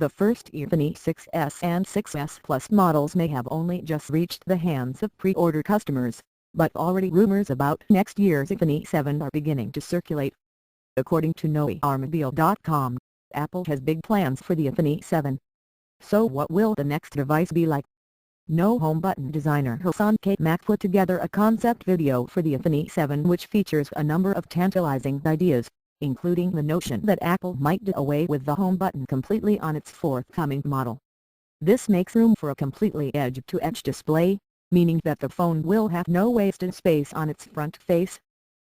The first iPhone 6s and 6s Plus models may have only just reached the hands of pre-order customers, but already rumors about next year's iPhone 7 are beginning to circulate. According to KnowAutomobile.com, Apple has big plans for the iPhone 7. So what will the next device be like? No home button designer Hassan K-Mac put together a concept video for the iPhone 7 which features a number of tantalizing ideas, including the notion that Apple might do away with the home button completely on its forthcoming model. This makes room for a completely edge-to-edge display, meaning that the phone will have no wasted space on its front face.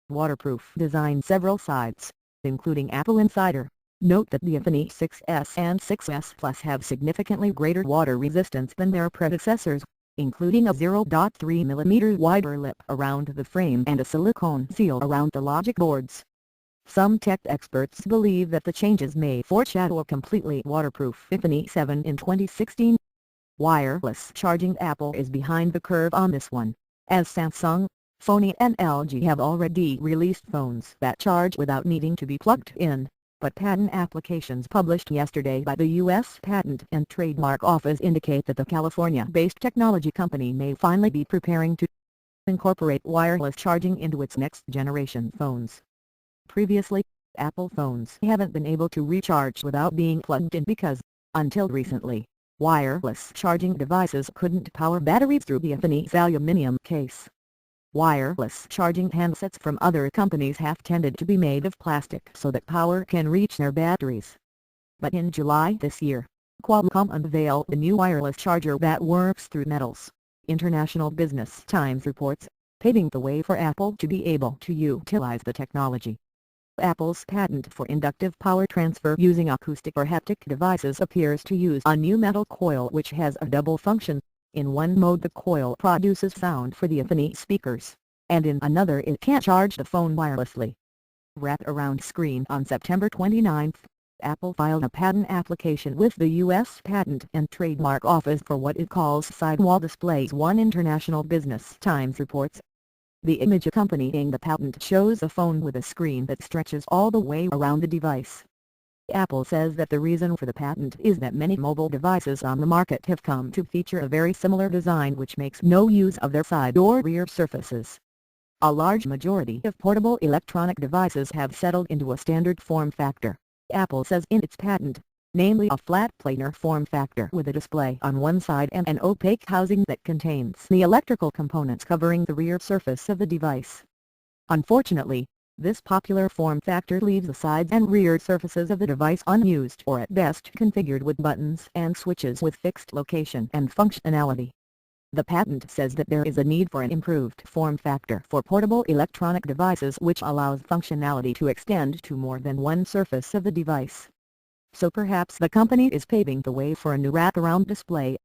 Waterproof design. Several sites, including Apple Insider, note that the iPhone 6s and 6s Plus have significantly greater water resistance than their predecessors, including a 0.3mm wider lip around the frame and a silicone seal around the logic boards. Some tech experts believe that the changes may foreshadow a completely waterproof iPhone 7 in 2016. Wireless charging. Apple is behind the curve on this one, as Samsung, Sony and LG have already released phones that charge without needing to be plugged in. But patent applications published yesterday by the U.S. Patent and Trademark Office indicate that the California-based technology company may finally be preparing to incorporate wireless charging into its next-generation phones. Previously, Apple phones haven't been able to recharge without being plugged in because, until recently, wireless charging devices couldn't power batteries through the iPhone's aluminum case. Wireless charging handsets from other companies have tended to be made of plastic so that power can reach their batteries. But in July this year, Qualcomm unveiled a new wireless charger that works through metals, International Business Times reports, paving the way for Apple to be able to utilize the technology. Apple's patent for inductive power transfer using acoustic or haptic devices appears to use a new metal coil which has a double function. In one mode the coil produces sound for the iPhone speakers, and in another it can charge the phone wirelessly. Wrap-around screen. On September 29, Apple filed a patent application with the U.S. Patent and Trademark Office for what it calls sidewall displays. One International Business Times reports. The image accompanying the patent shows a phone with a screen that stretches all the way around the device. Apple says that the reason for the patent is that many mobile devices on the market have come to feature a very similar design which makes no use of their side or rear surfaces. A large majority of portable electronic devices have settled into a standard form factor, Apple says in its patent, namely a flat planar form factor with a display on one side and an opaque housing that contains the electrical components covering the rear surface of the device. Unfortunately, this popular form factor leaves the sides and rear surfaces of the device unused or at best configured with buttons and switches with fixed location and functionality. The patent says that there is a need for an improved form factor for portable electronic devices which allows functionality to extend to more than one surface of the device. So perhaps the company is paving the way for a new wraparound display,